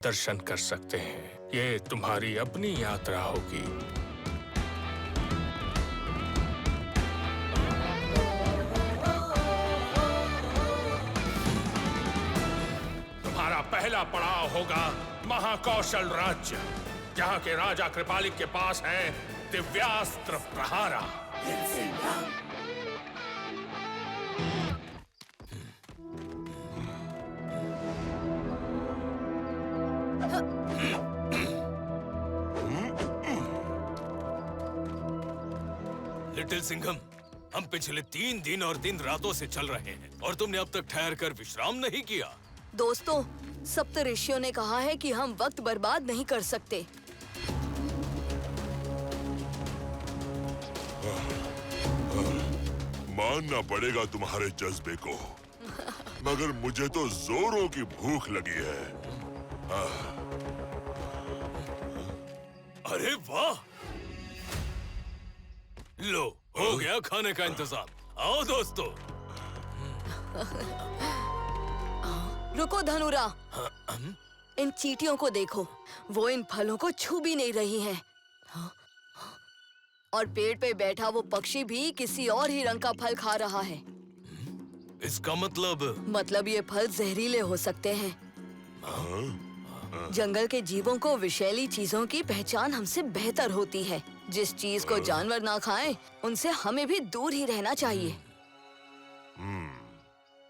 दर्शन कर सकते हैं। ये तुम्हारी अपनी यात्रा होगी। तुम्हारा पहला पड़ाव होगा महाकौशल राज्य, जहाँ के राजा कृपालिक के पास है दिव्यास्त्र प्रहारा। लिटिल सिंघम, हम पिछले 3 दिन और 3 रातों से चल रहे हैं और तुमने अब तक ठहर कर विश्राम नहीं किया। दोस्तों, सप्तऋषियों ने कहा है कि हम वक्त बर्बाद नहीं कर सकते। मानना पड़ेगा तुम्हारे जज्बे को, मगर मुझे तो जोरों की भूख लगी है। अरे वाह! लो, हो गया खाने का इंतजाम। आओ दोस्तों। रुको धनुरा, इन चींटियों को देखो, वो इन फलों को छू भी नहीं रही हैं। और पेड़ पे बैठा वो पक्षी भी किसी और ही रंग का फल खा रहा है। इसका मतलब ये फल जहरीले हो सकते हैं। जंगल के जीवों को विषैली चीजों की पहचान हमसे बेहतर होती है। जिस चीज को जानवर ना खाएं, उनसे हमें भी दूर ही रहना चाहिए।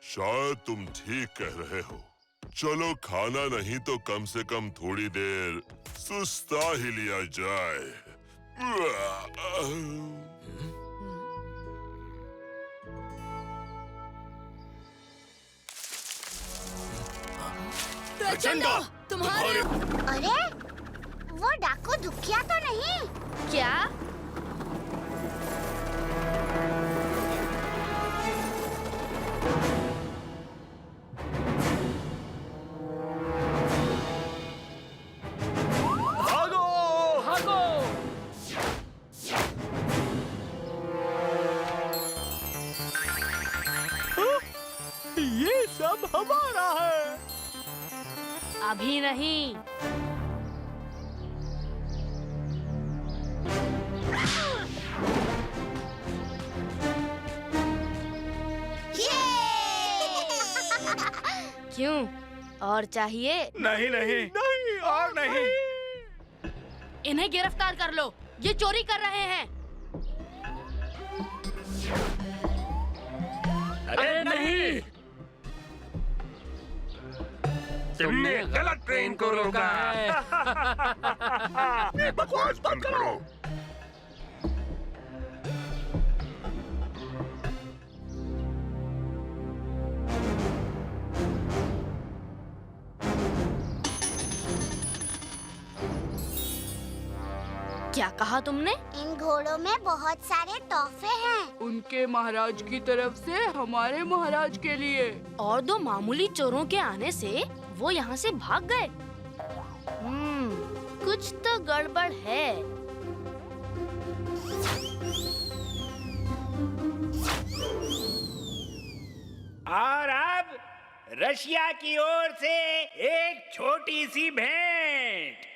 शायद तुम ठीक कह रहे हो। चलो, खाना नहीं तो कम से कम थोड़ी देर सुस्ता ही लिया जाए। प्रचंडा, तुम्हारे अरे, वो डाकू दुखिया तो नहीं? क्या? भागो, भागो! ये सब हमारा है। अभी नहीं। क्यों? और चाहिए? नहीं नहीं नहीं और नहीं। इन्हें गिरफ्तार कर लो, ये चोरी कर रहे हैं। अरे नहीं, तुमने गलत ट्रेन को रोका है। बकवास बंद करो। क्या कहा तुमने? इन घोड़ों में बहुत सारे तोहफे हैं। उनके महाराज की तरफ से हमारे महाराज के लिए। और 2 मामूली चोरों के आने से वो यहाँ से भाग गए। कुछ तो गड़बड़ है। और अब रशिया की ओर से एक छोटी सी भेंट।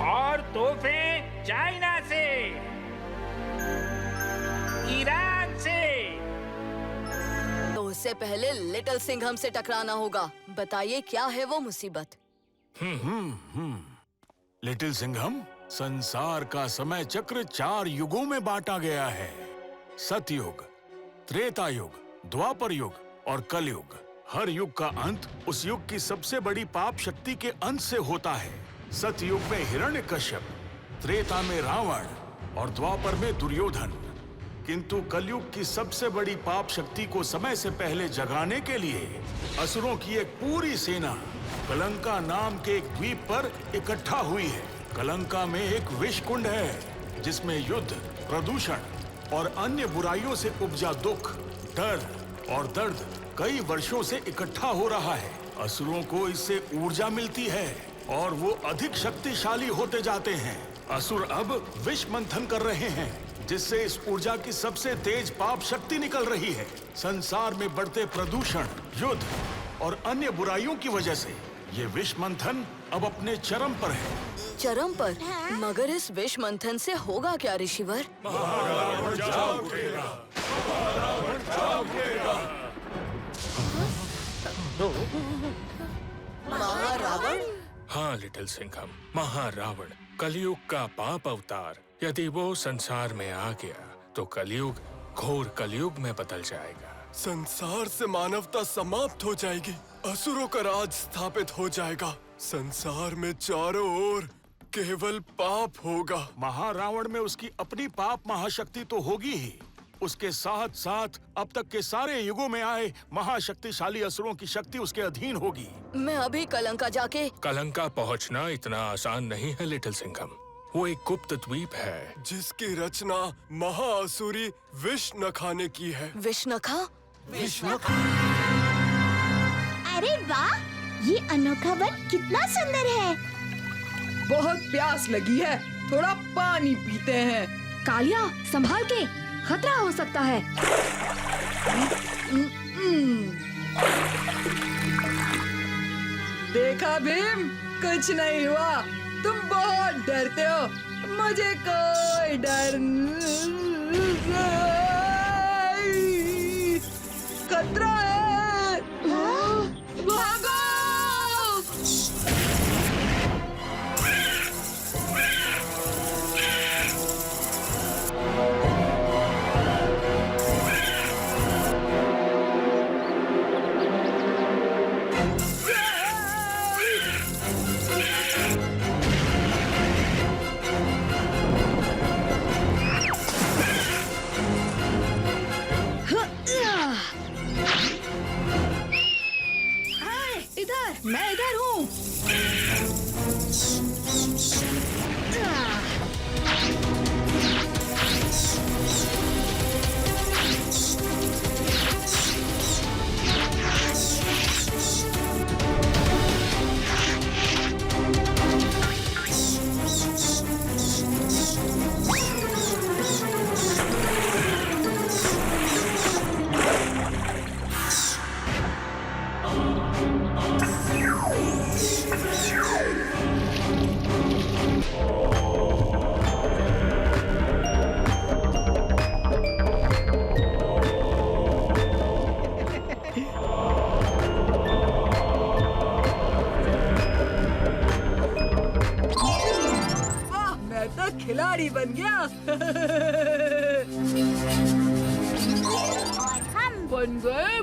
और तोहफे चाइना से, ईरान से। तो उससे पहले लिटिल सिंघम से टकराना होगा। बताइए क्या है वो मुसीबत? लिटिल सिंघम, संसार का समय चक्र 4 युगों में बांटा गया है। सतयुग, त्रेता युग, द्वापर युग और कलयुग। हर युग का अंत उस युग की सबसे बड़ी पाप शक्ति के अंत से होता है। सतयुग में हिरण्यकश्यप, त्रेता में रावण और द्वापर में दुर्योधन। किंतु कलयुग की सबसे बड़ी पाप शक्ति को समय से पहले जगाने के लिए असुरों की एक पूरी सेना कलंका नाम के एक द्वीप पर इकट्ठा हुई है। कलंका में एक विष कुंड है, जिसमें युद्ध, प्रदूषण और अन्य बुराइयों से उपजा दुख, डर और दर्द कई वर्षों से इकट्ठा हो रहा है। असुरों को इससे ऊर्जा मिलती है और वो अधिक शक्तिशाली होते जाते हैं। असुर अब विष मंथन कर रहे हैं, जिससे इस ऊर्जा की सबसे तेज पाप शक्ति निकल रही है। संसार में बढ़ते प्रदूषण, युद्ध और अन्य बुराइयों की वजह से ये विष मंथन अब अपने चरम पर है। चरम पर? मगर इस विष मंथन से होगा क्या ऋषिवर? महारावण? हाँ लिटिल सिंघम, महारावण कलयुग का पाप अवतार। यदि वो संसार में आ गया तो कलयुग घोर कलयुग में बदल जाएगा। संसार से मानवता समाप्त हो जाएगी, असुरों का राज स्थापित हो जाएगा। संसार में चारों ओर केवल पाप होगा। महारावण में उसकी अपनी पाप महाशक्ति तो होगी ही, उसके साथ साथ अब तक के सारे युगों में आए महाशक्तिशाली असुरों की शक्ति उसके अधीन होगी। मैं अभी कलंका जाके कलंका पहुंचना इतना आसान नहीं है लिटिल सिंघम। वो एक गुप्त द्वीप है जिसकी रचना महाअसुरी विष्णखा ने की है। विष्णखा? अरे वाह, ये अनोखा वन कितना सुंदर है। बहुत प्यास लगी है, थोड़ा पानी पीते हैं। कालिया संभाल के, खतरा हो सकता है। देखा भीम, कुछ नहीं हुआ। तुम बहुत डरते हो, मुझे कोई डर नहीं। खतरा है, भागो! मैं इधर हूँ। खिलाड़ी बन गया। और हम बन गए।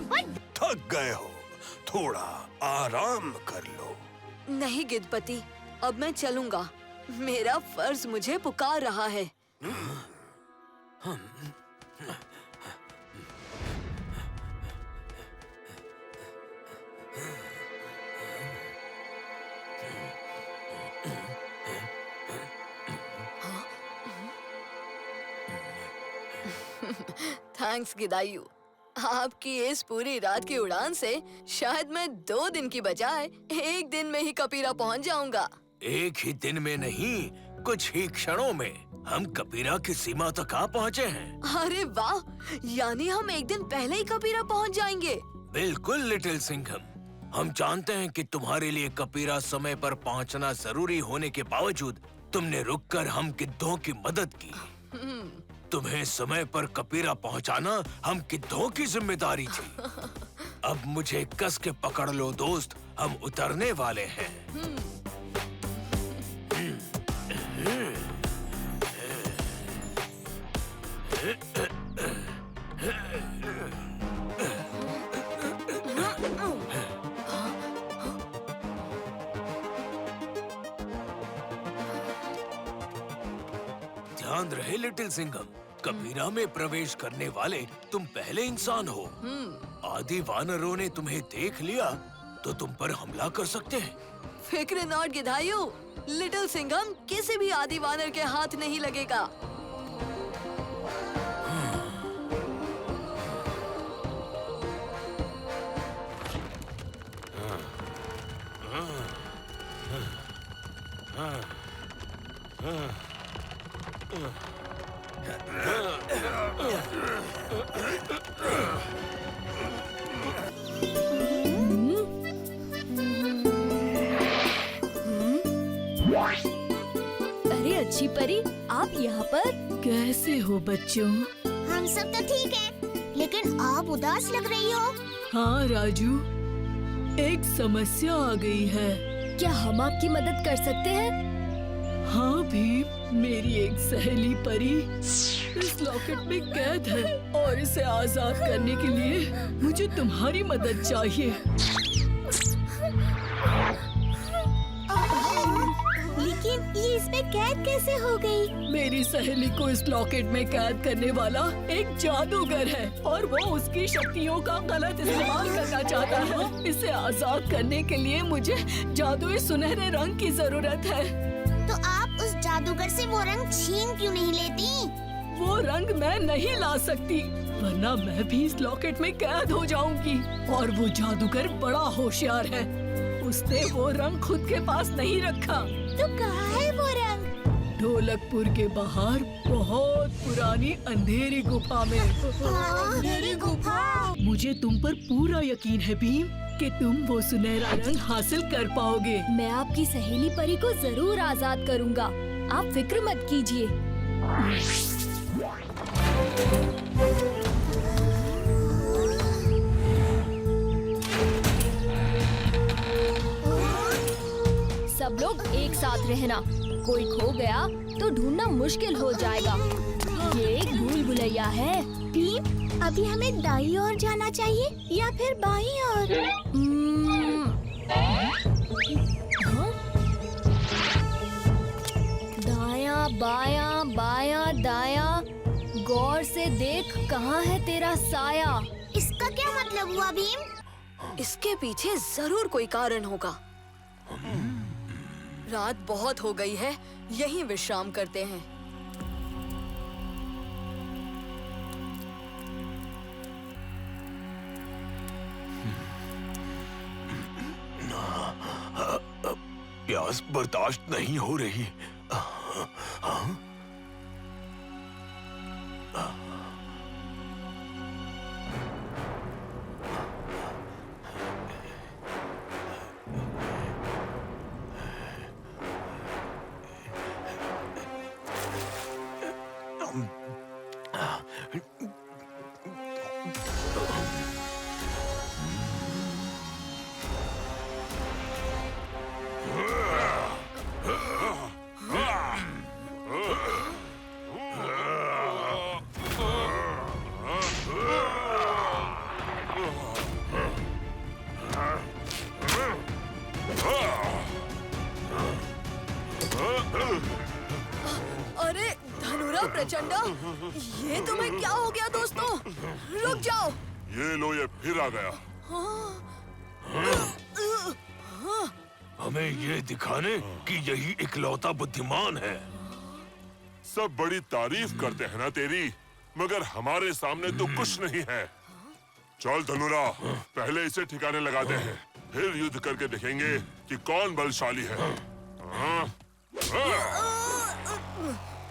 थक गए हो, थोड़ा आराम कर लो। नहीं गिद्धपति, अब मैं चलूंगा। मेरा फर्ज मुझे पुकार रहा है। थैंक्स गिदायू, आपकी इस पूरी रात की उड़ान से शायद मैं 2 दिन की बजाय 1 दिन में ही कपीरा पहुंच जाऊंगा। एक ही दिन में नहीं, कुछ ही क्षणों में हम कपीरा की सीमा तक आ पहुँचे हैं। अरे वाह, यानी हम 1 दिन पहले ही कपीरा पहुंच जाएंगे। बिल्कुल लिटिल सिंघम, हम जानते हैं कि तुम्हारे लिए कपीरा समय पर पहुंचना जरूरी होने के बावजूद तुमने रुककर हम गिद्धों की मदद की। तुम्हें समय पर कपीरा पहुंचाना हम गिद्धों की जिम्मेदारी थी। अब मुझे कस के पकड़ लो दोस्त, हम उतरने वाले हैं। ध्यान रहे लिटिल सिंघम, कबीरा में प्रवेश करने वाले तुम पहले इंसान हो। आदि वानरों ने तुम्हें देख लिया तो तुम पर हमला कर सकते हैं। फिक्र नॉट गिधायू, लिटिल सिंघम किसी भी आदि वानर के हाथ नहीं लगेगा। अच्छी परी, आप यहाँ पर? कैसे हो बच्चों? हम सब तो ठीक है, लेकिन आप उदास लग रही हो। हाँ राजू, एक समस्या आ गई है। क्या हम आपकी मदद कर सकते हैं? हाँ भीम, मेरी एक सहेली परी इस लॉकेट में कैद है और इसे आजाद करने के लिए मुझे तुम्हारी मदद चाहिए। लेकिन ये इसमें कैद कैसे हो गई? मेरी सहेली को इस लॉकेट में कैद करने वाला एक जादूगर है और वो उसकी शक्तियों का गलत इस्तेमाल करना चाहता है। इसे आजाद करने के लिए मुझे जादुई सुनहरे रंग की जरूरत है। तो आप उस जादूगर से वो रंग छीन क्यों नहीं लेती? वो रंग मैं नहीं ला सकती, वरना मैं भी इस लॉकेट में कैद हो जाऊंगी। और वो जादूगर बड़ा होशियार है, उसने वो रंग खुद के पास नहीं रखा। तो कहाँ है वो रंग? ढोलकपुर के बाहर बहुत पुरानी अंधेरी गुफा में। अंधेरी गुफा? मुझे तुम पर पूरा यकीन है भीम कि तुम वो सुनहरा रंग हासिल कर पाओगे। मैं आपकी सहेली परी को जरूर आजाद करूँगा, आप फिक्र मत कीजिए। सब लोग एक साथ रहना, कोई खो गया तो ढूंढना मुश्किल हो जाएगा। ये एक भूल भुलैया है। भीम, अभी हमें दाईं ओर जाना चाहिए या फिर बाईं ओर? हाँ? दायां बायां बायां दायां, गौर से देख कहाँ है तेरा साया। इसका क्या मतलब हुआ भीम? इसके पीछे जरूर कोई कारण होगा। रात बहुत हो गई है, यहीं विश्राम करते हैं। प्यास बर्दाश्त नहीं हो रही। अरे धनुरा प्रचंडा, ये तुम्हें क्या हो गया दोस्तों? रुक जाओ। ये लो, ये फिर आ गया। हमें ये दिखाने कि यही इकलौता बुद्धिमान है। सब बड़ी तारीफ करते हैं ना तेरी, मगर हमारे सामने तो कुछ नहीं है। चल धनुरा, पहले इसे ठिकाने लगाते हैं, फिर युद्ध करके देखेंगे कि कौन बलशाली है।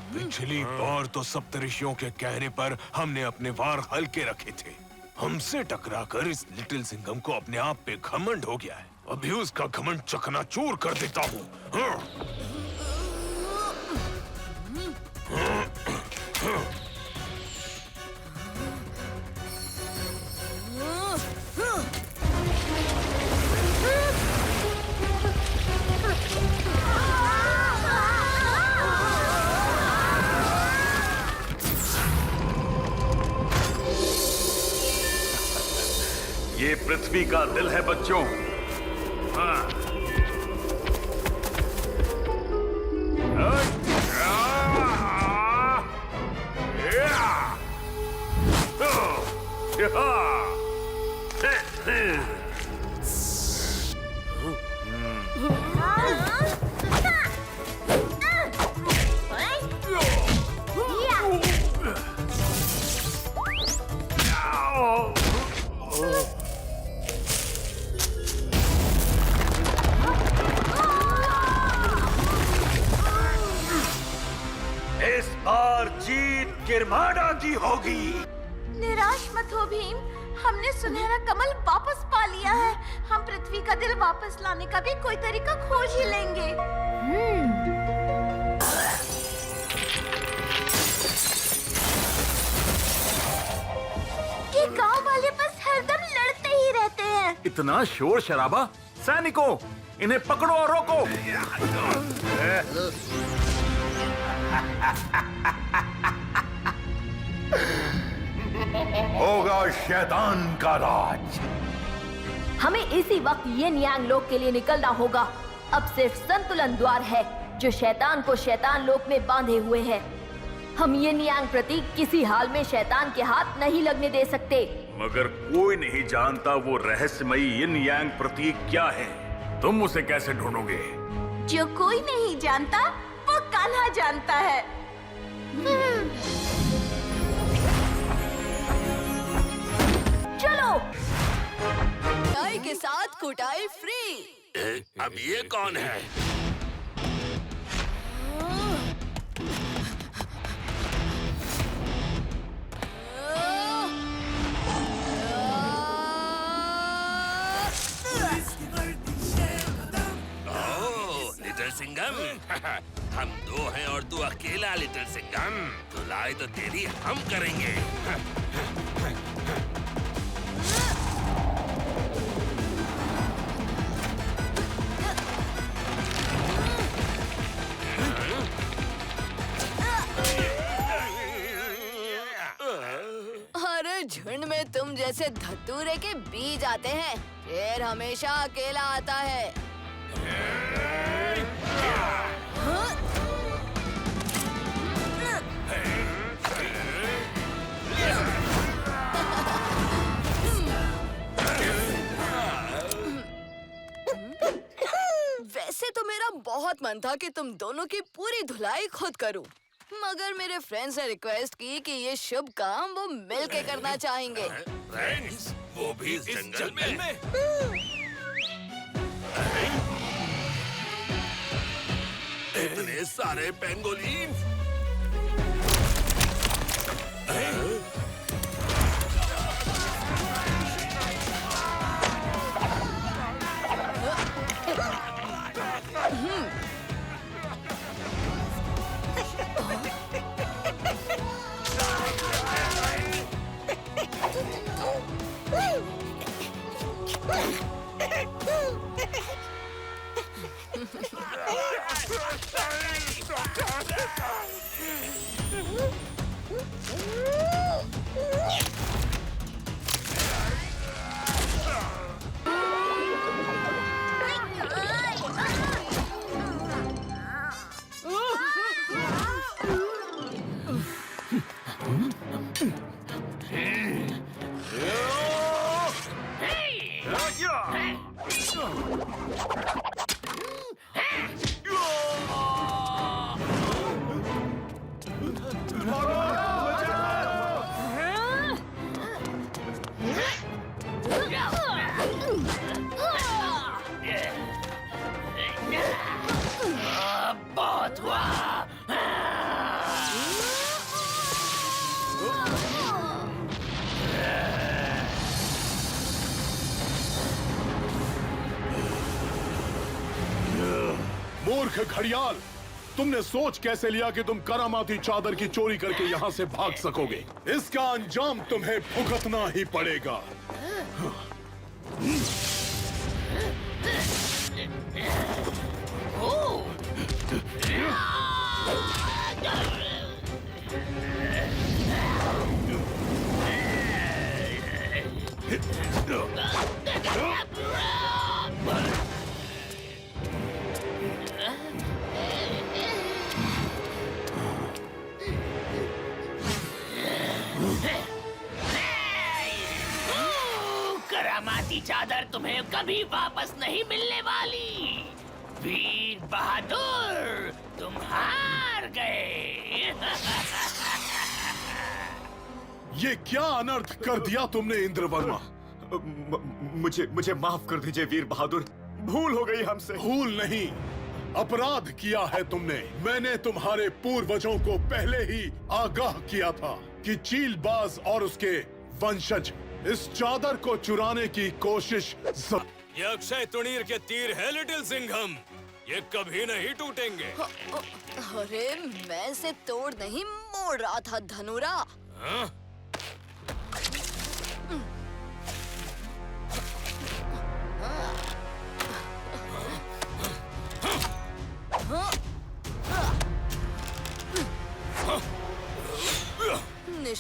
पिछली बार तो सप्तऋषियों के कहने पर हमने अपने वार हल्के रखे थे। हमसे टकराकर इस लिटिल सिंघम को अपने आप पे घमंड हो गया है। अभी उसका घमंड चकनाचूर कर देता हूँ। ये पृथ्वी का दिल है बच्चों। हाँ। इस बार जीत किरमाड़ा की होगी। निराश मत हो भीम, हमने सुनहरा कमल वापस पा लिया है। हम पृथ्वी का दिल वापस लाने का भी कोई तरीका खोज ही लेंगे। इतना शोर शराबा। सैनिकों, इन्हें पकड़ो और रोको। होगा शैतान का राज। हमें इसी वक्त यिन यांग लोक के लिए निकलना होगा। अब सिर्फ संतुलन द्वार है जो शैतान को शैतान लोक में बांधे हुए है। हम यिन यांग प्रतीक किसी हाल में शैतान के हाथ नहीं लगने दे सकते। मगर कोई नहीं जानता वो रहस्यमयी यिन यांग प्रतीक क्या है। तुम उसे कैसे ढूंढोगे? जो कोई नहीं जानता वो कान्हा जानता है। चलो। कुटाई के साथ कुटाई फ्री। अब ये कौन है? लिटिल सिंघम, हम दो हैं और तू अकेला। लिटिल सिंघम, धुलाई तो तेरी हम करेंगे। अरे झुंड में तुम जैसे धतूरे के बीज आते हैं। शेर हमेशा अकेला आता है। वैसे तो मेरा बहुत मन था कि तुम दोनों की पूरी धुलाई खुद करूं, मगर मेरे फ्रेंड्स ने रिक्वेस्ट की कि ये शुभ काम वो मिल के करना चाहेंगे। फ्रेंड्स, वो भी इस जंगल में? इतने सारे पेंगोलिन। बहुत हुआ। मूर्ख घड़ियाल, तुमने सोच कैसे लिया कि तुम करामाती चादर की चोरी करके यहाँ से भाग सकोगे? इसका अंजाम तुम्हें भुगतना ही पड़ेगा। करामाती चादर तुम्हें कभी वापस नहीं मिलने वाली। वीर बहादुर, तुम हार गए। ये क्या अनर्थ कर दिया तुमने इंद्रवर्मा? मुझे माफ कर दीजिए वीर बहादुर, भूल हो गई हमसे। भूल नहीं, अपराध किया है तुमने। मैंने तुम्हारे पूर्वजों को पहले ही आगाह किया था कि चीलबाज और उसके वंशज इस चादर को चुराने की कोशिश। ये अक्षय तुणीर के तीर है लिटिल सिंघम, ये कभी नहीं टूटेंगे। अरे मैं इसे तोड़ नहीं मोड़ रहा था धनुरा।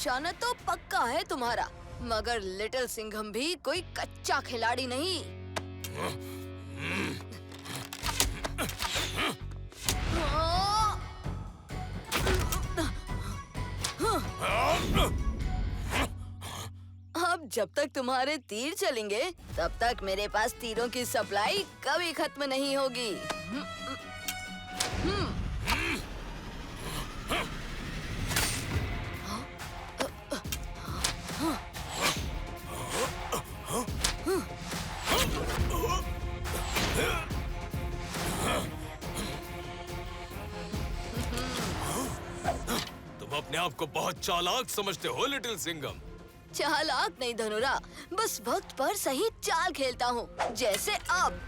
निशाना तो पक्का है तुम्हारा, मगर लिटिल सिंघम भी कोई कच्चा खिलाड़ी नहीं। अब जब तक तुम्हारे तीर चलेंगे तब तक मेरे पास तीरों की सप्लाई कभी खत्म नहीं होगी। तुम अपने आप को बहुत चालाक समझते हो लिटिल सिंघम। चालाक नहीं धनुरा, बस वक्त पर सही चाल खेलता हूँ, जैसे अब।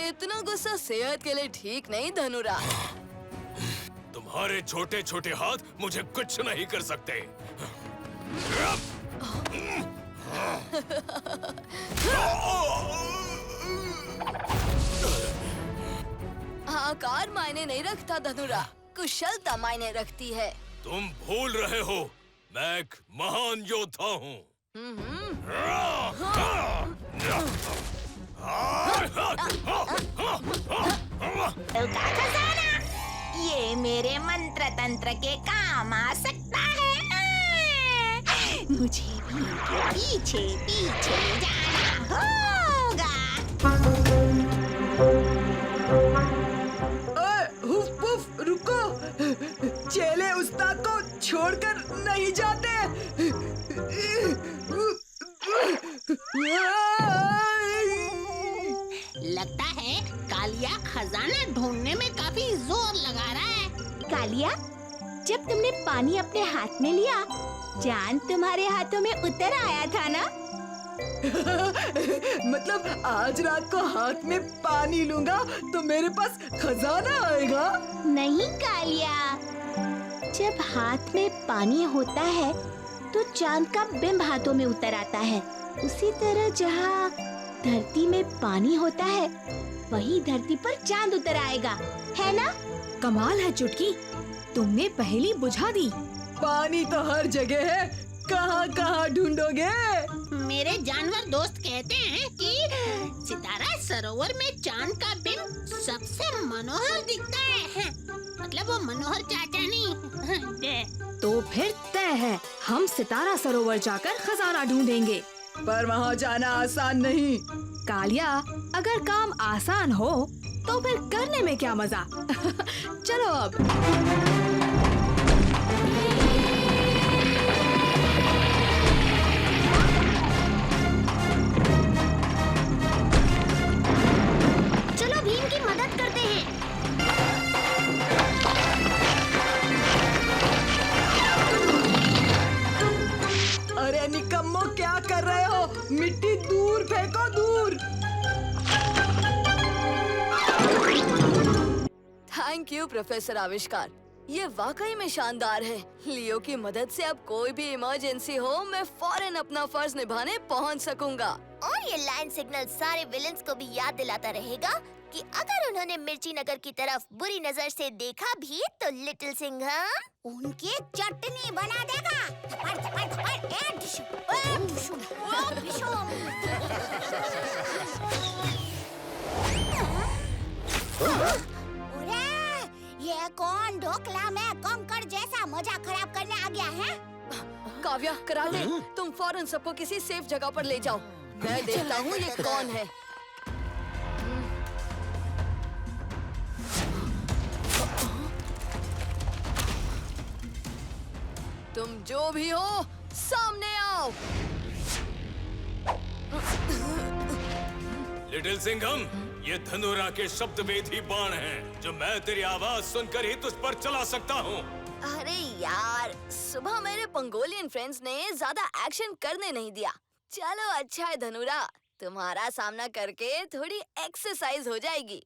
इतना गुस्सा सेहत के लिए ठीक नहीं धनुरा। तुम्हारे छोटे छोटे हाथ मुझे कुछ नहीं कर सकते। आकार मायने नहीं रखता धनुरा, कुशलता मायने रखती है। तुम भूल रहे हो, मैं एक महान योद्धा हूँ। ये मेरे मंत्र तंत्र के काम आ सकता है। मुझे भी पीछे पीछे जाना होगा। हुफ पुफ रुको, चेले उस्ताद को छोड़कर नहीं जाते। लगता है कालिया खजाना ढूंढने में काफी जोर लगा रहा है। कालिया, जब तुमने पानी अपने हाथ में लिया, जान तुम्हारे हाथों में उतर आया था ना? मतलब आज रात को हाथ में पानी लूंगा तो मेरे पास खजाना आएगा? नहीं कालिया, जब हाथ में पानी होता है तो चांद का बिंब हाथों में उतर आता है। उसी तरह जहाँ धरती में पानी होता है, वही धरती पर चांद उतर आएगा, है ना? कमाल है चुटकी, तुमने पहेली बुझा दी। पानी तो हर जगह है, कहाँ कहाँ ढूंढोगे? मेरे जानवर दोस्त कहते हैं कि सितारा सरोवर में चांद का बिंब सबसे मनोहर दिखता है। मतलब वो मनोहर चाचा नहीं। तो फिर तय है, हम सितारा सरोवर जाकर खजाना ढूंढेंगे। पर वहाँ जाना आसान नहीं। कालिया, अगर काम आसान हो तो फिर करने में क्या मजा। चलो अब। चलो भीम की मदद करते हैं। अरे निकम्मो, क्या कर रहे हो? मिट्टी दूर फेंको, दूर। थैंक यू प्रोफेसर आविष्कार, ये वाकई में शानदार है। लियो की मदद से अब कोई भी इमरजेंसी हो, मैं फौरन अपना फर्ज निभाने पहुंच सकूंगा। और ये लैंड सिग्नल सारे विलेंस को भी याद दिलाता रहेगा कि अगर उन्होंने मिर्ची नगर की तरफ बुरी नजर से देखा भी तो लिटिल सिंघम उनकी चटनी बना देगा। थपड़ थपड़ थपड़, ए डिशु, ओ डिशु, ओ डिशु। ये कौन ढोकला में कंकड़ जैसा मजा खराब करने आ गया है? काव्या, कराटे, तुम फौरन सबको किसी सेफ जगह पर ले जाओ। मैं देखता हूँ ये कौन है। तुम जो भी हो, सामने आओ। लिटिल सिंघम, ये धनुरा के शब्दवेदी बाण हैं, जो मैं तेरी आवाज सुनकर ही तुझ पर चला सकता हूँ। अरे यार, सुबह मेरे पंगोलियन फ्रेंड्स ने ज्यादा एक्शन करने नहीं दिया। चलो अच्छा है धनुरा, तुम्हारा सामना करके थोड़ी एक्सरसाइज हो जाएगी।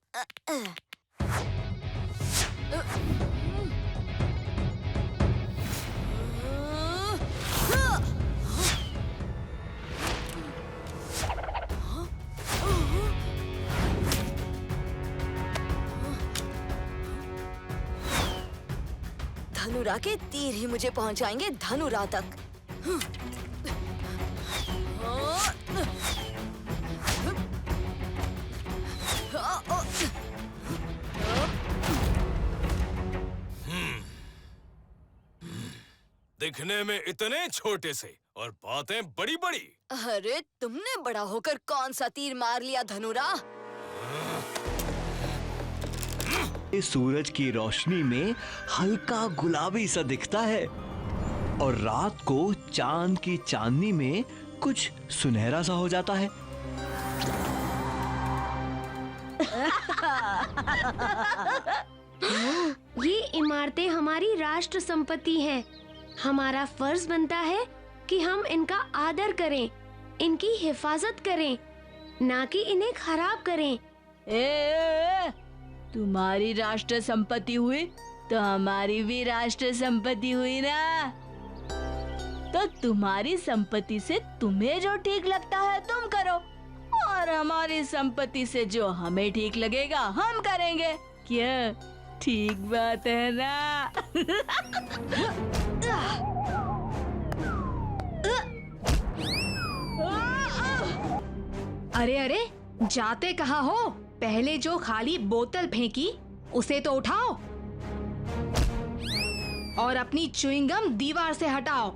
धनुरा के तीर ही मुझे पहुंचाएंगे धनुरा तक। दिखने में इतने छोटे से और बातें बड़ी बड़ी। अरे तुमने बड़ा होकर कौन सा तीर मार लिया धनुरा? सूरज की रोशनी में हल्का गुलाबी सा दिखता है और रात को चांद की चांदनी में कुछ सुनहरा सा हो जाता है। ये इमारतें हमारी राष्ट्र संपत्ति हैं। हमारा फर्ज बनता है कि हम इनका आदर करें, इनकी हिफाजत करें, ना कि इन्हें खराब करें। तुम्हारी राष्ट्र संपत्ति हुई तो हमारी भी राष्ट्र संपत्ति हुई ना। तो तुम्हारी संपत्ति से तुम्हें जो ठीक लगता है तुम करो, और हमारी संपत्ति से जो हमें ठीक लगेगा हम करेंगे। क्या ठीक बात है ना? अरे अरे, जाते कहाँ हो? पहले जो खाली बोतल फेंकी उसे तो उठाओ और अपनी च्युइंगम दीवार से हटाओ।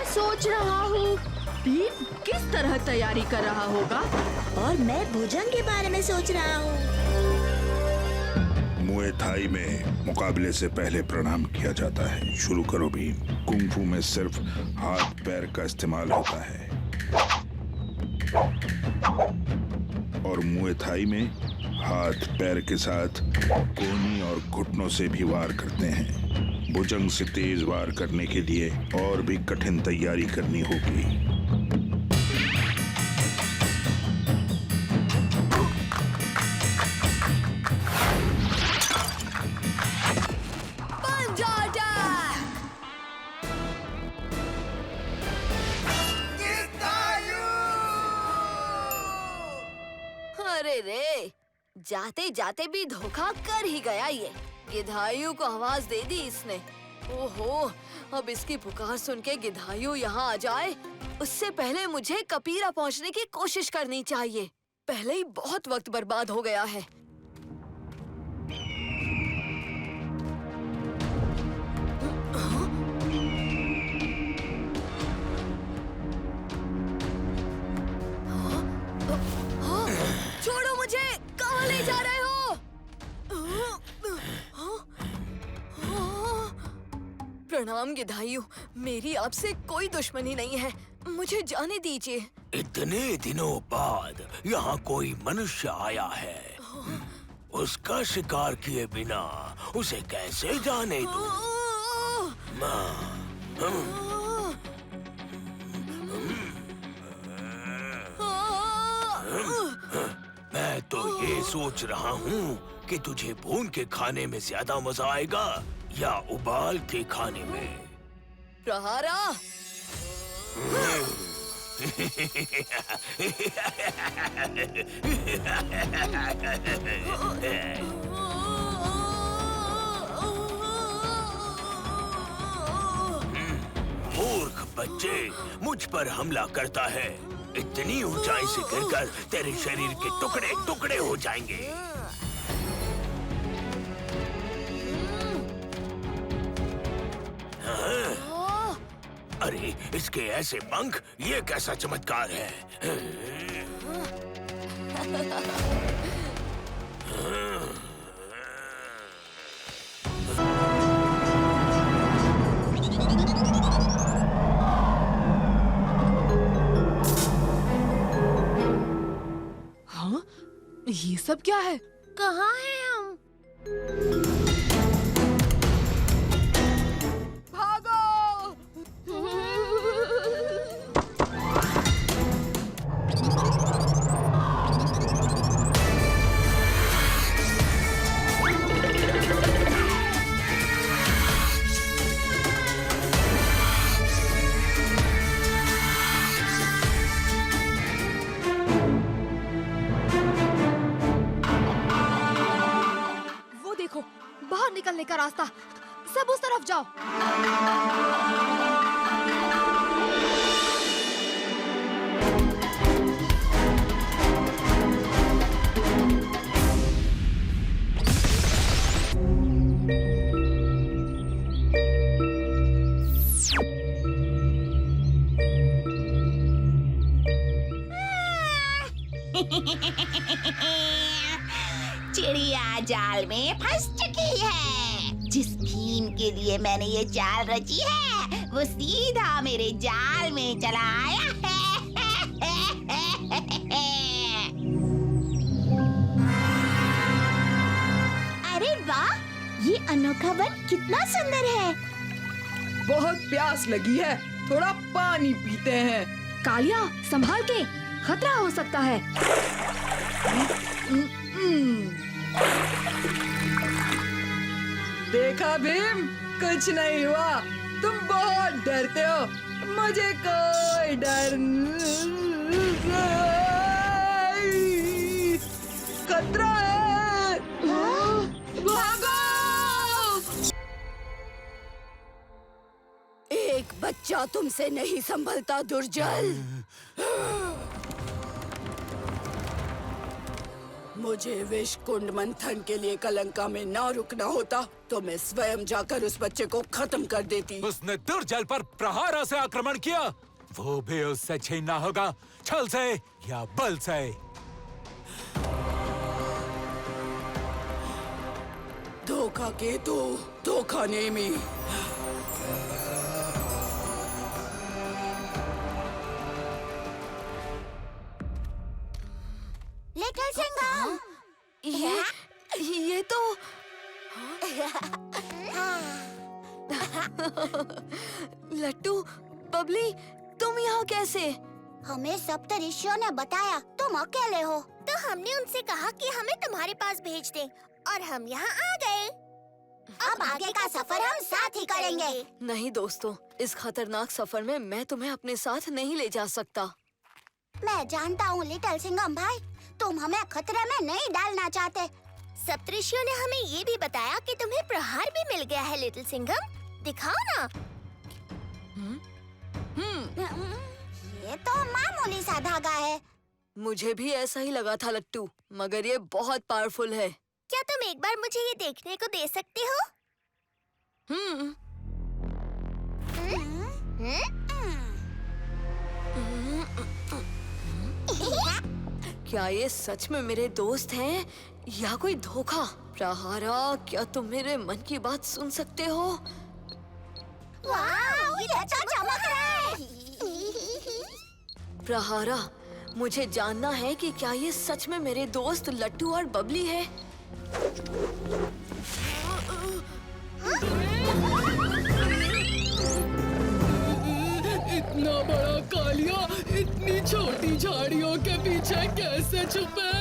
सोच रहा हूँ भीम किस तरह तैयारी कर रहा होगा, और मैं भोजन के बारे में सोच रहा हूँ। मुए थाई में मुकाबले से पहले प्रणाम किया जाता है। शुरू करो भीम। कुंग फू में सिर्फ हाथ पैर का इस्तेमाल होता है और मुए थाई में हाथ पैर के साथ कोहनी और घुटनों से भी वार करते हैं। भुजंग से तेज वार करने के लिए और भी कठिन तैयारी करनी होगी। अरे रे, जाते जाते भी धोखा कर ही गया ये। गिधायु को आवाज दे दी इसने। ओहो, अब इसकी पुकार सुन के गिधायु यहाँ आ जाए उससे पहले मुझे कपीरा पहुँचने की कोशिश करनी चाहिए। पहले ही बहुत वक्त बर्बाद हो गया है। छोड़ो मुझे, कहाँ ले जा रहे हो? प्रणाम गिधायु, मेरी आपसे कोई दुश्मनी नहीं है, मुझे जाने दीजिए। इतने दिनों बाद यहाँ कोई मनुष्य आया है। उसका शिकार किए बिना उसे कैसे जाने दूं? मैं तो ये सोच रहा हूँ कि तुझे भून के खाने में ज्यादा मजा आएगा या उबाल के खाने में। प्रहारा! मूर्ख बच्चे, मुझ पर हमला करता है। इतनी ऊंचाई से गिरकर तेरे शरीर के टुकड़े टुकड़े हो जाएंगे। हाँ? अरे इसके ऐसे पंख, ये कैसा चमत्कार है। हाँ? ये सब क्या है? कहाँ हैं हम? बाहर निकलने का रास्ता, सब उस तरफ जाओ। चिड़िया जाल में फंस चुकी है। जिस भीम के लिए मैंने ये जाल रची है वो सीधा मेरे जाल में चला आया है। अरे वाह, ये अनोखा वन कितना सुंदर है। बहुत प्यास लगी है, थोड़ा पानी पीते हैं। कालिया, संभाल के, खतरा हो सकता है। देखा भीम, कुछ नहीं हुआ। तुम बहुत डरते हो, मुझे कोई डर नहीं। खतरा है, भागो! एक बच्चा तुमसे नहीं संभलता दुर्जल। मुझे विष कुंड मंथन के लिए कलंका में ना रुकना होता तो मैं स्वयं जाकर उस बच्चे को खत्म कर देती। उसने दुर्जल पर प्रहार से आक्रमण किया, वो भी उससे छीनना होगा, छल से या बल से। धोखा केतु, धोखा नेमी। लिटिल सिंघम, ये तो लट्टू, बबली, तुम यहाँ कैसे? हमें सप्तऋषियों ने बताया तुम अकेले हो, तो हमने उनसे कहा कि हमें तुम्हारे पास भेज दें और हम यहाँ आ गए। अब आगे का सफर हम साथ ही करेंगे। नहीं दोस्तों, इस खतरनाक सफर में मैं तुम्हें अपने साथ नहीं ले जा सकता। मैं जानता हूँ लिटिल सिंघम भाई, तुम हमें खतरे में नहीं डालना चाहते। सप्तऋषियों ने हमें ये भी बताया कि तुम्हें प्रहार भी मिल गया है लिटिल सिंघम, दिखाओ ना। ये तो मामूली सा धागा है। मुझे भी ऐसा ही लगा था लट्टू, मगर ये बहुत पावरफुल है। क्या तुम एक बार मुझे ये देखने को दे सकते हो? क्या ये सच में मेरे दोस्त हैं या कोई धोखा? प्रहारा, क्या तुम मेरे मन की बात सुन सकते हो? वाह, ये अच्छा चमक रहा है। प्रहारा, मुझे जानना है कि क्या ये सच में मेरे दोस्त लट्टू और बबली है? इतना बड़ा कालिया इतनी छोटी झाड़ियों के पीछे कैसे छुपे?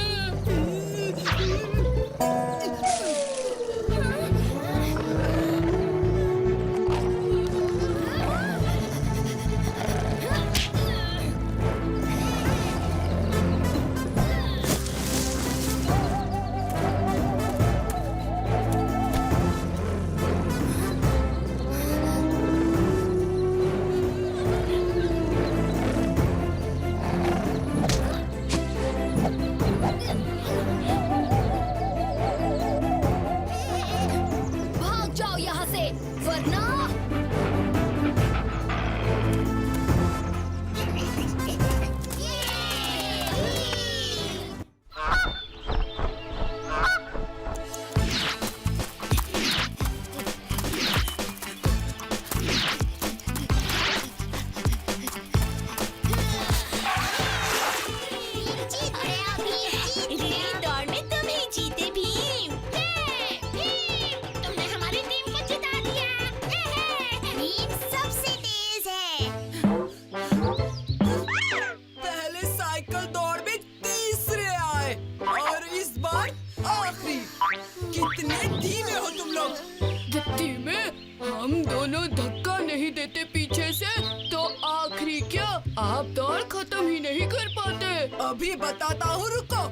आप दौड़ खत्म ही नहीं कर पाते। अभी बताता हूँ, रुको।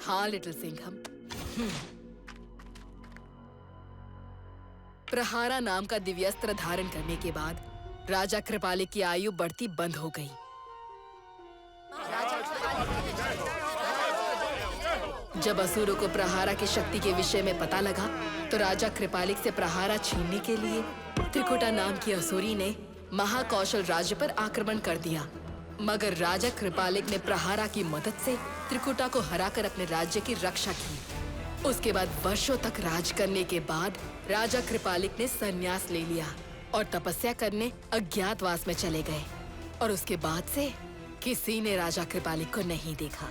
हाँ लिटिल सिंघम। प्रहारा नाम का दिव्यास्त्र धारण करने के बाद राजा कृपालिक की आयु बढ़ती बंद हो गई। जब असुरों को प्रहारा की शक्ति के विषय में पता लगा तो राजा कृपालिक से प्रहारा छीनने के लिए त्रिकुटा नाम की असुरी ने महाकौशल राज्य पर आक्रमण कर दिया। मगर राजा कृपालिक ने प्रहारा की मदद से त्रिकुटा को हराकर अपने राज्य की रक्षा की। उसके बाद वर्षों तक राज करने के बाद राजा कृपालिक ने संन्यास ले लिया और तपस्या करने अज्ञातवास में चले गए। और उसके बाद से किसी ने राजा कृपालिक को नहीं देखा।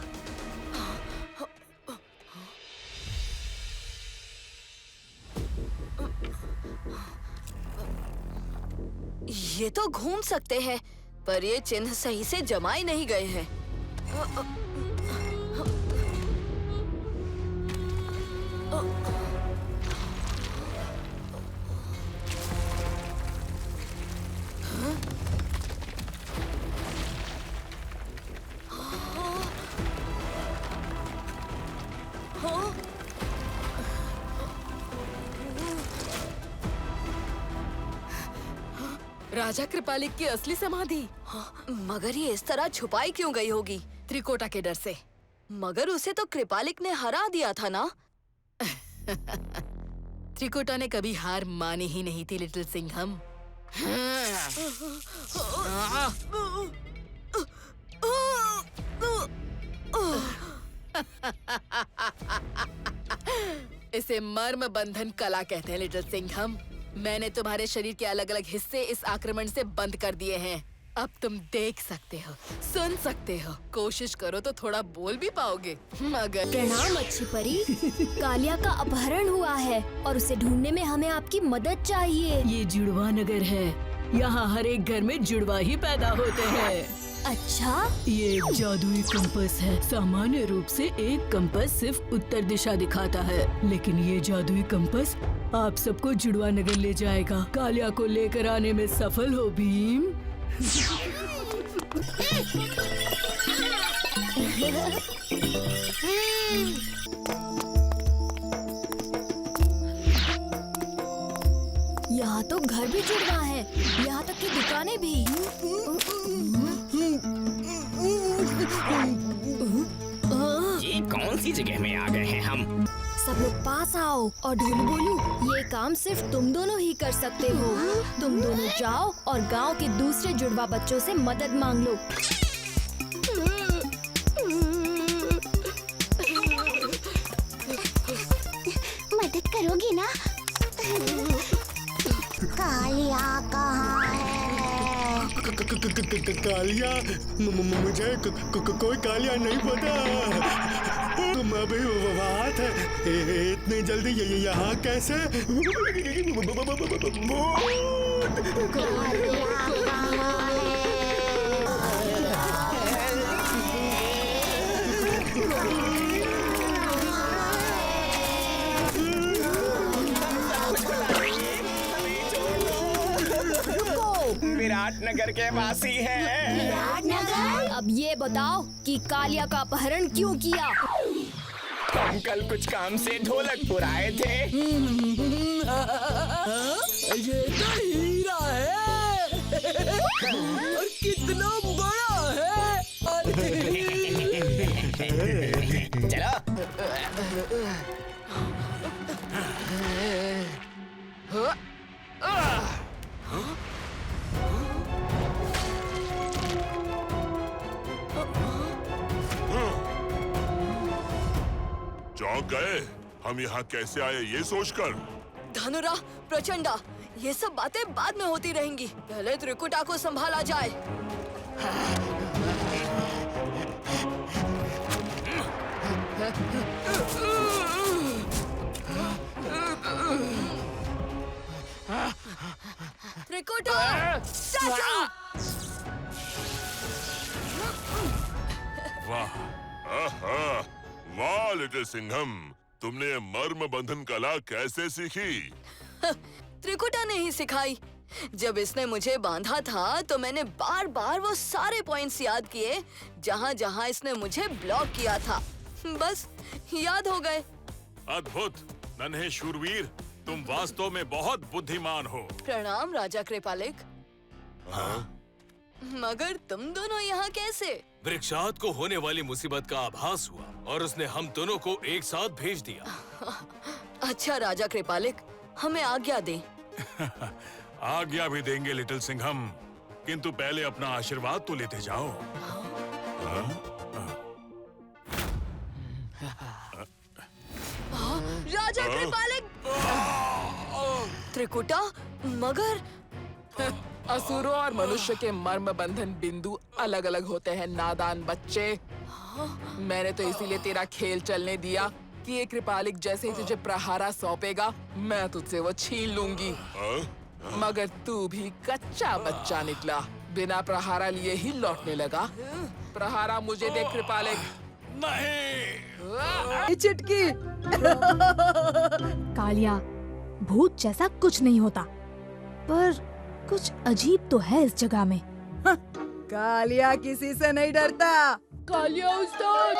ये तो घूम सकते हैं, पर ये चिन्ह सही से जमाए नहीं गए हैं। राजा कृपालिक की असली समाधि। मगर ये इस तरह छुपाई क्यों गई होगी? त्रिकोटा के डर से। मगर उसे तो कृपालिक ने हरा दिया था ना? त्रिकोटा ने कभी हार मानी ही नहीं थी लिटिल सिंघम। इसे मर्म बंधन कला कहते हैं लिटिल सिंघम। मैंने तुम्हारे शरीर के अलग अलग हिस्से इस आक्रमण से बंद कर दिए हैं। अब तुम देख सकते हो, सुन सकते हो। कोशिश करो तो थोड़ा बोल भी पाओगे। मगर प्रणाम अच्छी परी। कालिया का अपहरण हुआ है और उसे ढूंढने में हमें आपकी मदद चाहिए। ये जुड़वा नगर है, यहाँ हर एक घर में जुड़वा ही पैदा होते हैं। अच्छा, ये एक जादुई कंपास है। सामान्य रूप से एक कंपास सिर्फ उत्तर दिशा दिखाता है, लेकिन ये जादुई कंपास आप सबको जुड़वा नगर ले जाएगा। कालिया को लेकर आने में सफल हो भीम। यहाँ तो घर भी जुड़वा है, यहाँ तक कि दुकानें भी। ये कौन सी जगह में आ गए हैं हम? सब लोग पास आओ और ढोलू बोलू, ये काम सिर्फ तुम दोनों ही कर सकते हो। तुम दोनों जाओ और गांव के दूसरे जुड़वा बच्चों से मदद मांग लो। मदद करोगी ना? कालिया कहाँ है? कालिया? मुझे कोई कालिया नहीं पता। तुम अभी वहाँ थे, इतनी जल्दी यहाँ कैसे? विराटनगर के वासी हैं। विराटनगर? अब ये बताओ कि कालिया का अपहरण क्यों किया? हम कल कुछ काम से ढोलकपुर आए थे। ये तो हीरा है और कितना बड़ा है। चलो। चौंक गए हम यहाँ कैसे आए ये सोचकर? धनुरा, प्रचंडा, ये सब बातें बाद में होती रहेंगी। पहले त्रिकुटा को संभाला जाए। त्रिकुटा, चाचा! वाह, आहा, वाह लिटिल सिंघम, तुमने ये मर्म बंधन कला कैसे सीखी? त्रिकुटा ने ही सिखाई। जब इसने मुझे बांधा था तो मैंने बार बार वो सारे पॉइंट्स याद किए जहाँ जहाँ इसने मुझे ब्लॉक किया था। बस याद हो गए। अद्भुत नन्हे शूरवीर, तुम वास्तव में बहुत बुद्धिमान हो। प्रणाम राजा कृपालिक। मगर तुम दोनों यहाँ कैसे? वृक्षात को होने वाली मुसीबत का आभास हुआ और उसने हम दोनों को एक साथ भेज दिया। अच्छा राजा कृपालिक, हमें आज्ञा दें। आज्ञा भी देंगे लिटिल सिंघम, किंतु पहले अपना आशीर्वाद तो लेते जाओ। राजा कृपालिक! त्रिकुटा, मगर असुरों और मनुष्य के मर्म बंधन बिंदु अलग अलग होते हैं नादान बच्चे। मैंने तो इसीलिए तेरा खेल चलने दिया कि ये कृपालिक जैसे ही तुझे प्रहारा सौंपेगा मैं तुझसे वो छीन लूंगी। मगर तू भी कच्चा बच्चा निकला, बिना प्रहारा लिए ही लौटने लगा। प्रहारा मुझे दे कृपालिक। नहीं। चिटकी। कालिया, भूत जैसा कुछ नहीं होता, पर कुछ अजीब तो है इस जगह में। कालिया किसी से नहीं डरता। कालिया उस्ताद।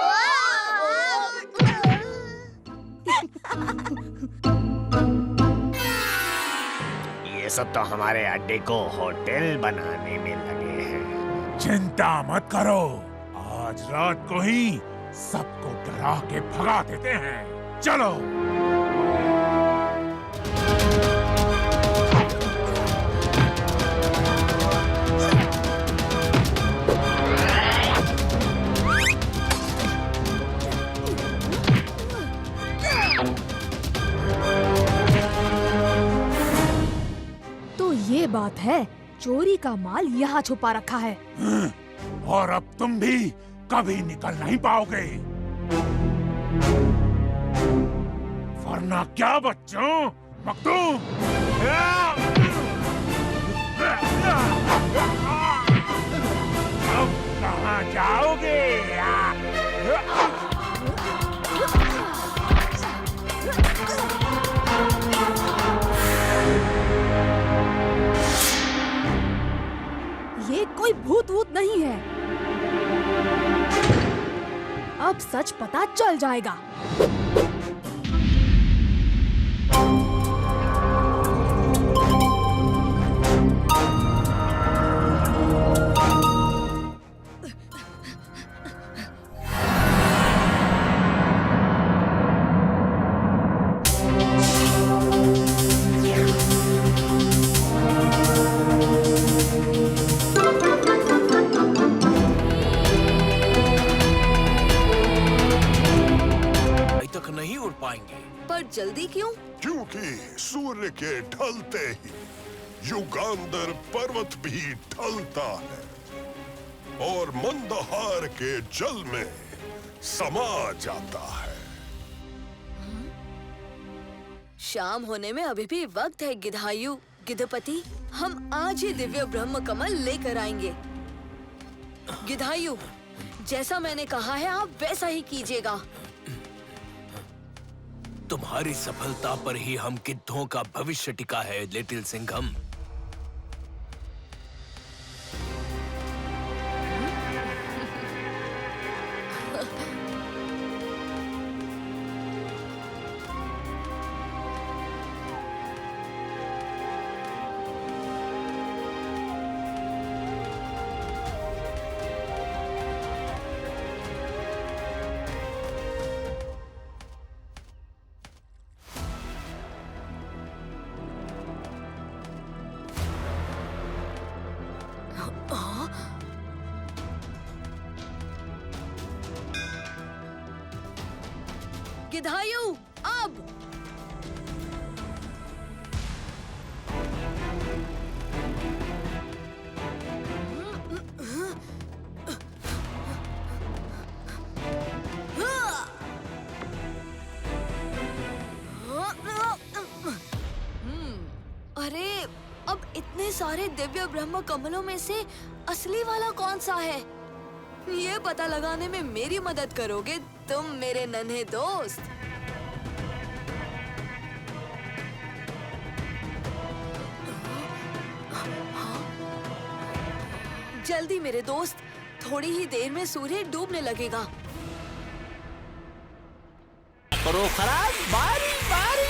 ये सब तो हमारे अड्डे को होटल बनाने में लगे हैं। चिंता मत करो, आज रात को ही सबको डरा के भगा देते हैं। चलो। तो ये बात है, चोरी का माल यहाँ छुपा रखा है। और अब तुम भी कभी निकल नहीं पाओगे, वरना क्या बच्चों? मखदूम! अब कहाँ जाओगे? ये कोई भूत वूत नहीं है। अब सच पता चल जाएगा। पर जल्दी क्यों? क्योंकि सूर्य के ढलते ही युगांधर पर्वत भी ढलता है और मंदहार के जल में समा जाता है। शाम होने में अभी भी वक्त है गिधायु। गिधपति, हम आज ही दिव्य ब्रह्म कमल लेकर आएंगे। गिधायु, जैसा मैंने कहा है आप वैसा ही कीजिएगा। तुम्हारी सफलता पर ही हम गिद्धों का भविष्य टिका है लिटिल सिंघम। गिधायु, अब! अरे, अब इतने सारे दिव्य ब्रह्म कमलों में से असली वाला कौन सा है? ये पता लगाने में मेरी मदद करोगे तुम मेरे नन्हे दोस्त? जल्दी मेरे दोस्त, थोड़ी ही देर में सूर्य डूबने लगेगा। करो खराब बारी बारी।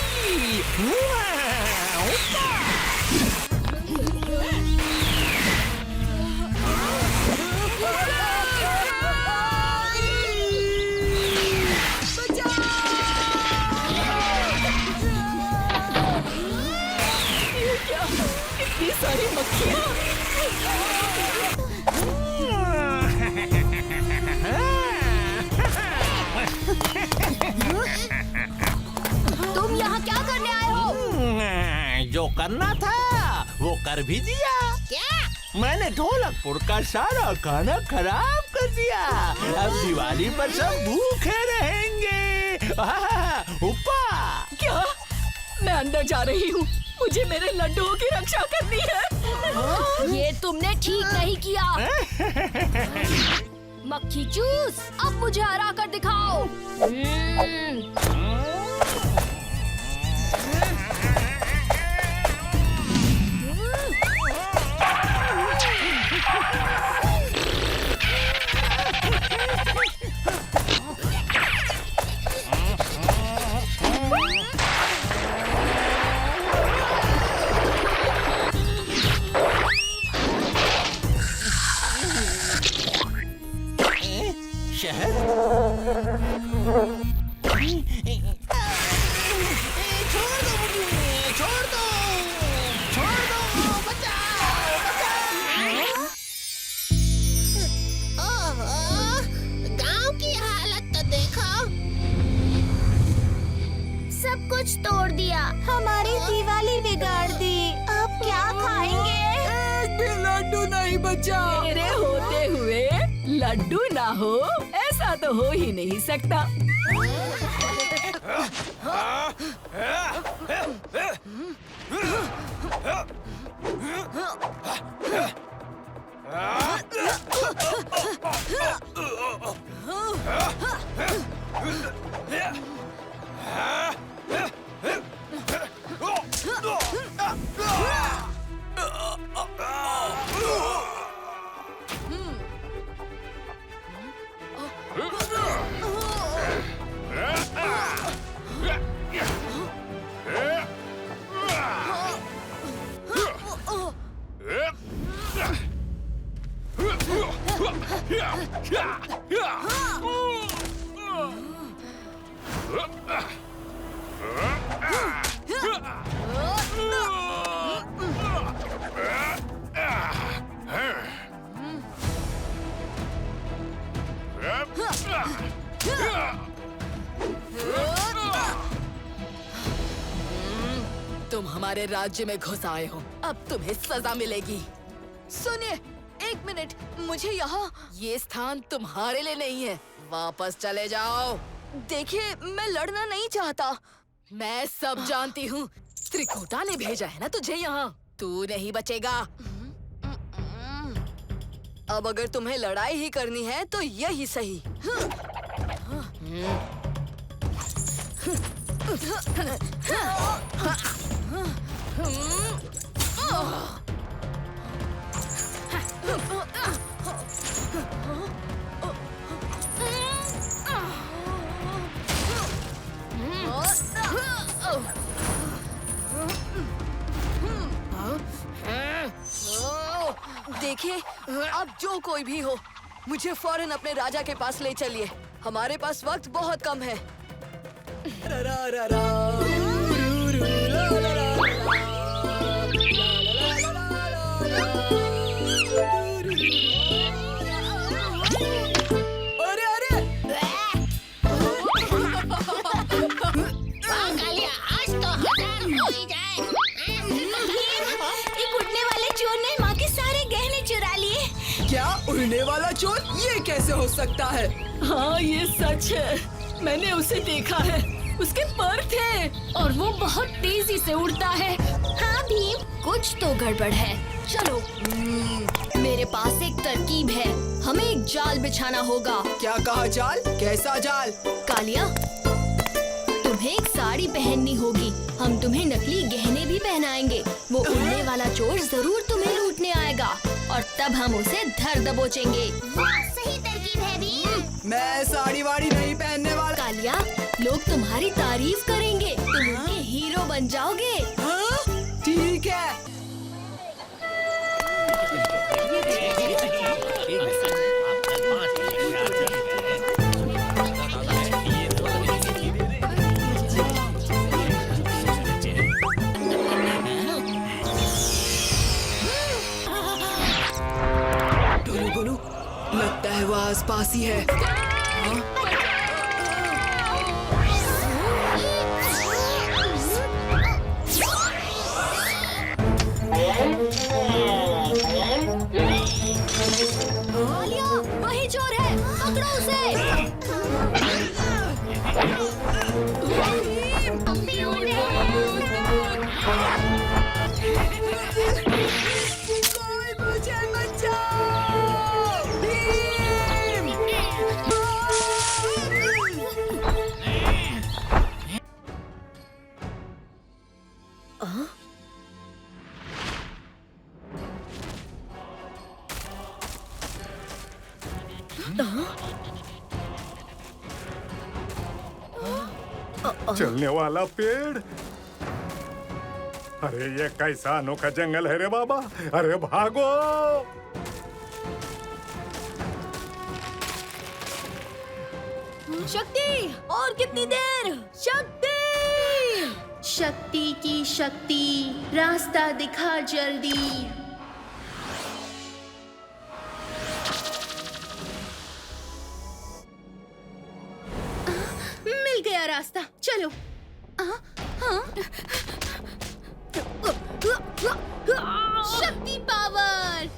इतनी सारी मक्खियाँ। तुम यहाँ क्या करने आए हो? जो करना था वो कर भी दिया। क्या? मैंने ढोलकपुर का सारा खाना खराब कर दिया। अब दिवाली पर सब भूखे रहेंगे। उपा। क्या? मैं अंदर जा रही हूँ। मुझे मेरे लड्डुओं की रक्षा करनी है। ये तुमने ठीक नहीं किया। मक्खी चूस, अब मुझे हरा कर दिखाओ। गांव की हालत तो देखो। सब कुछ तोड़ दिया, हमारी दिवाली बिगाड़ दी। अब क्या खाएंगे? एक भी लड्डू नहीं बचा। मेरे होते हुए लड्डू ना हो, ऐसा तो हो ही नहीं सकता। तुम हमारे राज्य में घुस आए हो, अब तुम्हें सजा मिलेगी। सुनिए, एक मिनट, मुझे यहाँ। ये स्थान तुम्हारे लिए नहीं है, वापस चले जाओ। देखिए, मैं लड़ना नहीं चाहता। मैं सब जानती हूँ। त्रिकुटा ने भेजा है ना तुझे यहाँ। तू नहीं बचेगा। अब अगर तुम्हें लड़ाई ही करनी है तो यही सही। देखिए, अब जो कोई भी हो, मुझे फौरन अपने राजा के पास ले चलिए। हमारे पास वक्त बहुत कम है। अरे अरे! कालिया, आज तो 1000 हो ही जाए। एक उड़ने वाले चोर ने माँ के सारे गहने चुरा लिए। क्या उड़ने वाला चोर? ये कैसे हो सकता है? हाँ, ये सच है। मैंने उसे देखा है। उसके पर थे और वो बहुत तेजी से उड़ता है। हाँ भीम, कुछ तो गड़बड़ है। चलो, मेरे पास एक तरकीब है। हमें एक जाल बिछाना होगा। क्या कहा जाल? कैसा जाल? कालिया, तुम्हें एक साड़ी पहननी होगी। हम तुम्हें नकली गहने भी पहनाएंगे। वो उड़ने वाला चोर जरूर तुम्हें लूटने आएगा और तब हम उसे धर दबोचेंगे। वाह, सही तरकीब है भीम। मैं साड़ी वाड़ी नहीं पहनने वाला। कालिया, लोग लोग तुम्हारी तारीफ करेंगे। तुम उनके हीरो बन जाओगे। ठीक है। गोलू, लगता है वो आसपास ही है। आलिया, वही चोर है, पकड़ो उसे। कोई मुझे बचाओ! भीम! चलने वाला पेड़। अरे ये कैसा अनोखा जंगल है रे बाबा। अरे भागो। शक्ति, और कितनी देर? शक्ति! शक्ति की शक्ति, रास्ता दिखा जल्दी। मिल गया रास्ता, चलो। शक्ति पावर।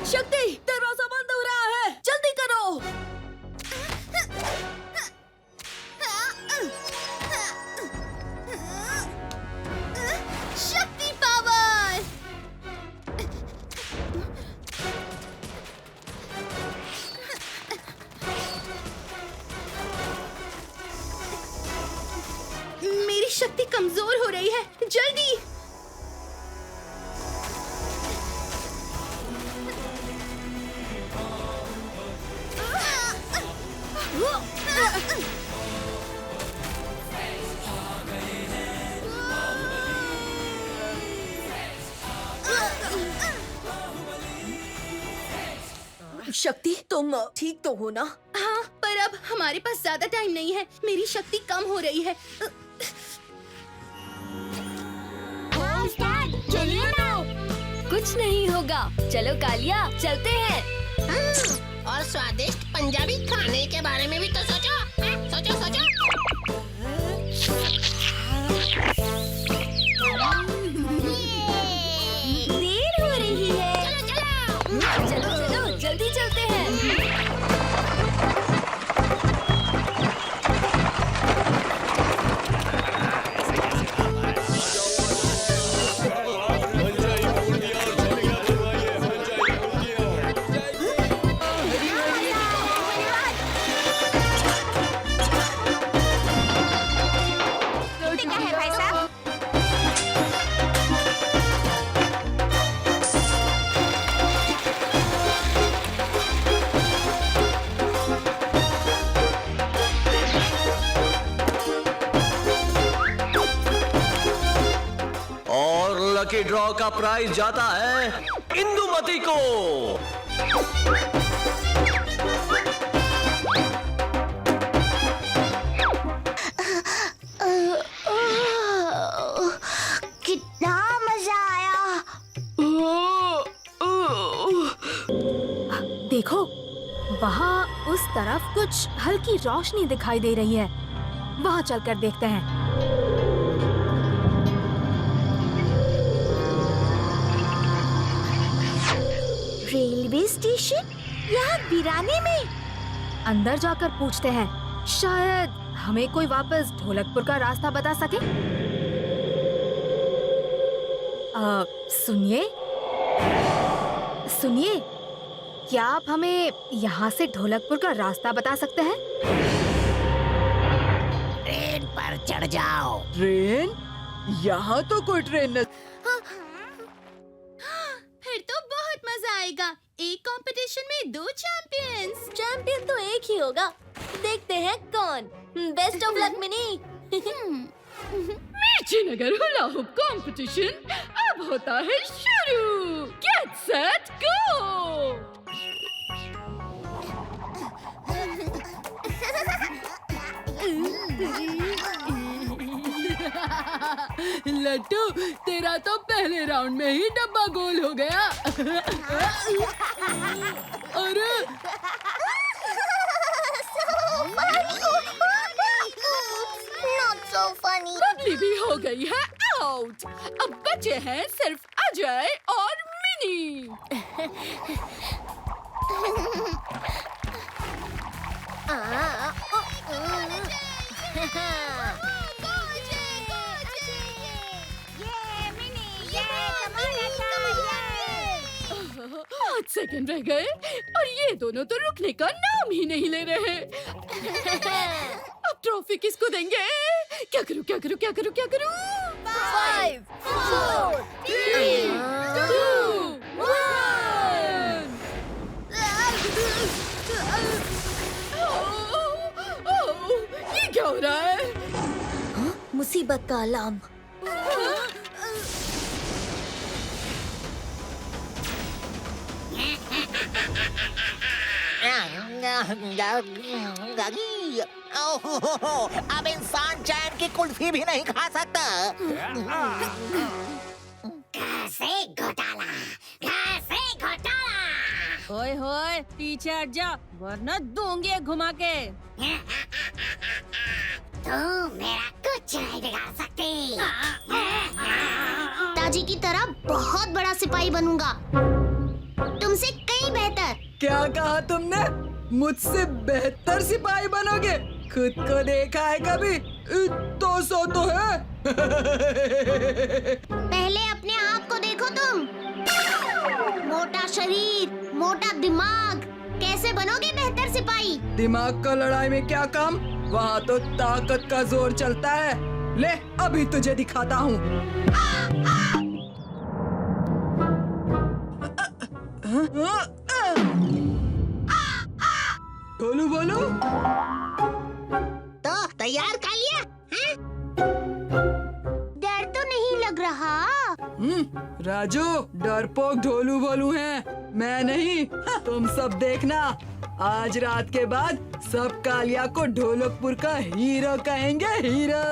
शक्ति, दरवाजा बंद हो रहा है, जल्दी करो। शक्ति पावर। मेरी शक्ति कमजोर हो रही है, जल्दी। शक्ति, तुम ठीक तो हो ना? हाँ, पर अब हमारे पास ज्यादा टाइम नहीं है। मेरी शक्ति कम हो रही है। चलिए ना। कुछ नहीं होगा, चलो कालिया, चलते हैं। और स्वादिष्ट पंजाबी खाने के बारे में भी तो सोचो। सोचो सोचो। देर हो रही है। चलो चलो, जल्दी चलते हैं। लकी ड्रॉ का प्राइज जाता है इंदुमती को। कितना मजा आया। देखो, वहाँ उस तरफ कुछ हल्की रोशनी दिखाई दे रही है। वहाँ चलकर देखते हैं। रेलवे स्टेशन यहाँ बिराने में। अंदर जाकर पूछते हैं, शायद हमें कोई वापस ढोलकपुर का रास्ता बता सके। सुनिए सुनिए, क्या आप हमें यहाँ से ढोलकपुर का रास्ता बता सकते हैं? ट्रेन पर चढ़ जाओ। ट्रेन? यहाँ तो कोई ट्रेन न... फिर तो बहुत मजा आएगा। एक कंपटीशन में 2 चैंपियंस। चैंपियन तो एक ही होगा। देखते हैं कौन। Best of luck mini. मिर्ची नगर हुला हुप कंपटीशन अब होता है शुरू। Get set go. लट्टू, तेरा तो पहले राउंड में ही डब्बा गोल हो गया। अरे Not so funny. बबली भी हो गई है आउट। अब बचे हैं सिर्फ अजय और मिनी। पाँच सेकंड रह गए और ये दोनों तो रुकने का नाम ही नहीं ले रहे। अब ट्रॉफी किसको देंगे? क्या करूं क्या करूं क्या करूं क्या करूं? 5, 4, 3, 2, 1। ये क्या हो रहा है? मुसीबत का अलार्म। अब इंसान चैन की कुल्फी भी नहीं खा सकता। कैसे घोटाला, कैसे घोटाला। होए होए पीछे हट जा वरना दूंगी घुमा के। तू मेरा कुछ नहीं बिगाड़ सकती। ताजी की तरह बहुत बड़ा सिपाही बनूंगा, तुमसे कहीं बेहतर। क्या कहा तुमने? मुझसे बेहतर सिपाही बनोगे? खुद को देखा है कभी? इतना सो तो है। पहले अपने आप को देखो तुम। मोटा शरीर, मोटा दिमाग, कैसे बनोगे बेहतर सिपाही? दिमाग का लड़ाई में क्या काम? वहाँ तो ताकत का जोर चलता है। ले अभी तुझे दिखाता हूँ। बोलो बोलो। तो तैयार कर लिया? डर तो नहीं लग रहा। राजू, डरपोक ढोलू बोलू हैं, मैं नहीं। तुम सब देखना, आज रात के बाद सब कालिया को ढोलकपुर का हीरो कहेंगे, हीरो।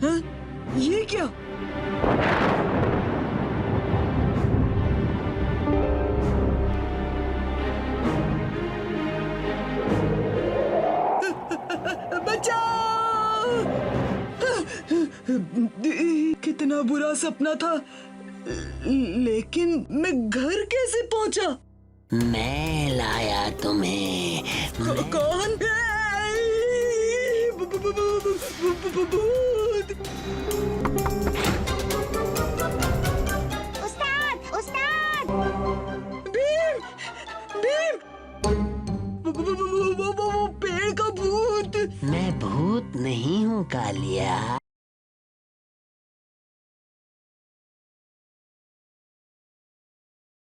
हाँ? ये क्या? बचाओ! कितना बुरा सपना था, लेकिन मैं घर कैसे पहुंचा? मैं लाया तुम्हें। कौन? उस्ताद, उस्ताद! भीम! भीम! वो पेड़ का भूत! मैं भूत नहीं हूँ कालिया,